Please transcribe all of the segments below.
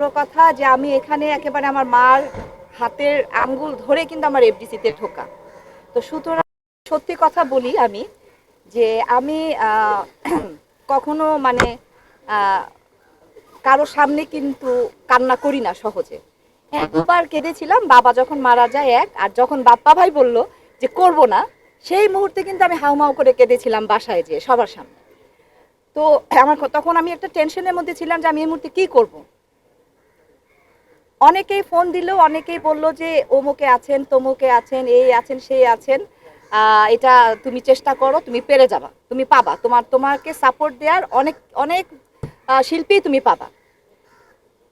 পুরো কথা যে আমি এখানে একেবারে আমার মার হাতের আঙ্গুল ধরে কিন্তু আমার এফডিসিতে ঢোকা। তো সুতরাং সত্যি কথা বলি আমি যে আমি কখনো মানে আহ, কারো সামনে কিন্তু কান্না করি না সহজে। হ্যাঁ, দুবার কেঁদেছিলাম বাবা যখন মারা যায় এক, আর যখন বাপ্পা ভাই বলল যে করব না, সেই মুহূর্তে কিন্তু আমি হাউমাউ করে কেঁদেছিলাম বাসায় যেয়ে সবার সামনে। তো আমার তখন আমি একটা টেনশনের মধ্যে ছিলাম যে আমি এই মুহূর্তে কি করব। অনেকেই ফোন দিলেও অনেকেই বলল যে অমুকে আছেন, তমুকে আছেন, এই আছেন, সেই আছেন, এটা তুমি চেষ্টা করো, তুমি পেরে যাবা, তুমি পাবা, তোমাকে সাপোর্ট দেওয়ার অনেক অনেক শিল্পী তুমি পাবা।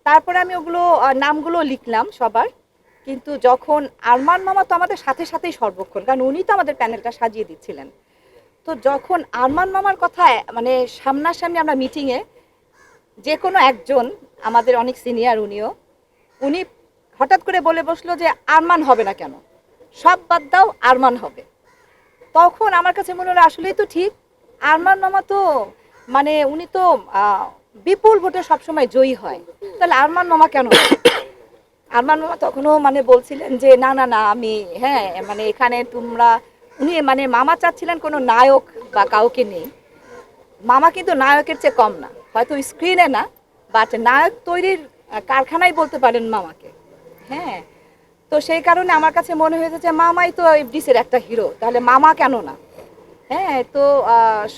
তারপরে আমি ওগুলো নামগুলো লিখলাম সবার। কিন্তু যখন আরমান মামা তো আমাদের সাথে সাথেই সর্বক্ষণ, কারণ উনি তো আমাদের প্যানেলটা সাজিয়ে দিচ্ছিলেন। তো যখন আরমান মামার কথা মানে সামনাসামনি আমরা মিটিংয়ে, যে কোনো একজন আমাদের অনেক সিনিয়র উনি হঠাৎ করে বলে বসলো যে আরমান হবে না কেন, সব বাদ দাও, আরমান হবে। তখন আমার কাছে মনে হলো আসলেই তো ঠিক। আরমান মামা তো মানে উনি তো বিপুল ভোটে সবসময় জয়ী হয়, তাহলে আরমান মামা কেন হবে? আরমান মামা তখনও মানে বলছিলেন যে না না না আমি, হ্যাঁ মানে এখানে তোমরা, উনি মানে মামা চাচ্ছিলেন কোনো নায়ক বা কাউকে নেই। মামা কিন্তু নায়কের চেয়ে কম না, হয়তো স্ক্রিনে না, বাট নায়ক তৈরির কারখানাই বলতে পারেন মামাকে। হ্যাঁ, তো সেই কারণে আমার কাছে মনে হয়েছে যে মামাই তো এফডিসির একটা হিরো, তাহলে মামা কেন না। হ্যাঁ, তো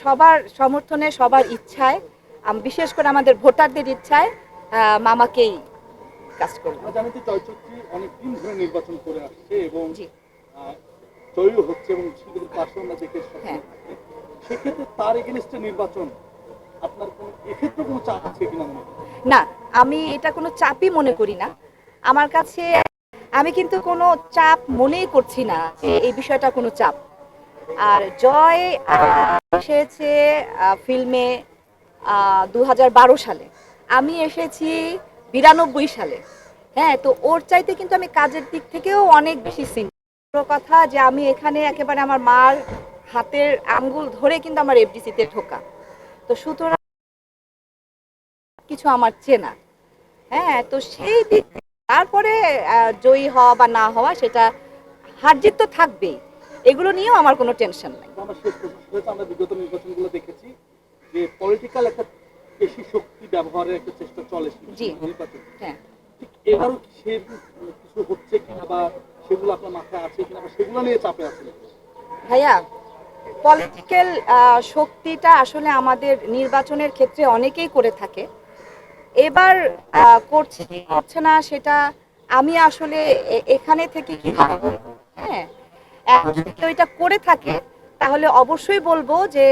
সবার সমর্থনে, সবার ইচ্ছায়, বিশেষ করে আমাদের ভোটারদের ইচ্ছায় মামাকেই কাজ করবো। আমরা জানি যে জয়চৌধুরী অনেক দিন ধরে নির্বাচন করে আসছে এবং জি, জয়ী হচ্ছে এবং সেগুলোর পাশে আমরা দেখে হ্যাঁ। সেক্ষেত্রে তার এগেনস্টে নির্বাচন আপনার কোনো এক্ষেত্রে কোনো চাপ আছে কিনা মনে হয়? না, আমি এটা কোনো চাপই মনে করি না। আমার কাছে আমি কিন্তু কোনো চাপ মনেই করছি না যে এই বিষয়টা কোনো চাপ। আর জয় এসেছে ফিল্মে 2012 সালে, আমি এসেছি 92 সালে। হ্যাঁ, তো ওর চাইতে কিন্তু আমি কাজের দিক থেকেও অনেক বেশি সিনিয়র। কথা যে আমি এখানে একেবারে আমার মার হাতের আঙ্গুল ধরে কিন্তু আমার এফডিসিতে ঢোকা। তো সুতরাং কিছু আমার চেনা। হ্যাঁ, তো সেই দিক তারপরে জয়ী হওয়া বা না হওয়া সেটা হার জিত তো থাকবেই, এগুলো নিয়েও আমার কোনো টেনশন নাই। তো আমরা শেষ প্রশ্ন হয়েছে, আমরা বিগত নির্বাচনগুলো দেখেছি যে পলিটিক্যাল একটা পেশি শক্তি ব্যবহারের একটা চেষ্টা চলে জি, নির্বাচন। হ্যাঁ। ঠিক এবারও কি সে কিছু হচ্ছে কিনা বা সেগুলো আপনার মাথায় আছে কিনা বা সেগুলো নিয়ে চাপে আছে? ভাইয়া, পলিটিক্যাল শক্তিটা আসলে আমাদের নির্বাচনের ক্ষেত্রে অনেকেই করে থাকে। এবার করছে কি করছে না সেটা আমি আসলে এখানে থেকে কি বলবো? হ্যাঁ, এখন যদি কেউ এটা করে থাকে তাহলে অবশ্যই বলবো যে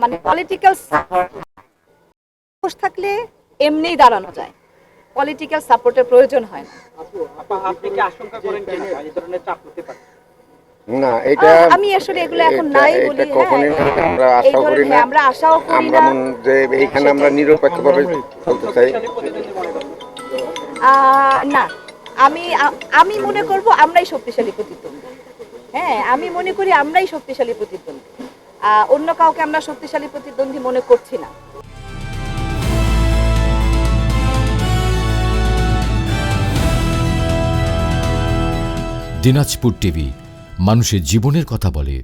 মানে পলিটিক্যাল সাপোর্ট থাকলে এমনিই দাঁড়ানো যায়, পলিটিক্যাল সাপোর্টের প্রয়োজন হয় না। আপনি কি আশঙ্কা করেন কিনা এই ধরনের চাপ হতে পারে? না, এটা আমি আসলে এগুলো এখন নাই বলি। হ্যাঁ, কখনোই আমরা এই আশা করি ধরনের না। আমরা আশাও করি আমরা না। যে এইখানে আমরা নিরপেক্ষভাবে চলতে চাই। না, আমি আমি মনে করব আমরাই শক্তিশালী প্রতিদ্বন্দ্বী। হ্যাঁ, আমি মনে করি আমরাই শক্তিশালী প্রতিদ্বন্দ্বী, অন্য কাউকে আমরা শক্তিশালী প্রতিদ্বন্দ্বী মনে করছি না। দিনাজপুর টিভি, মানুষের জীবনের কথা বলে।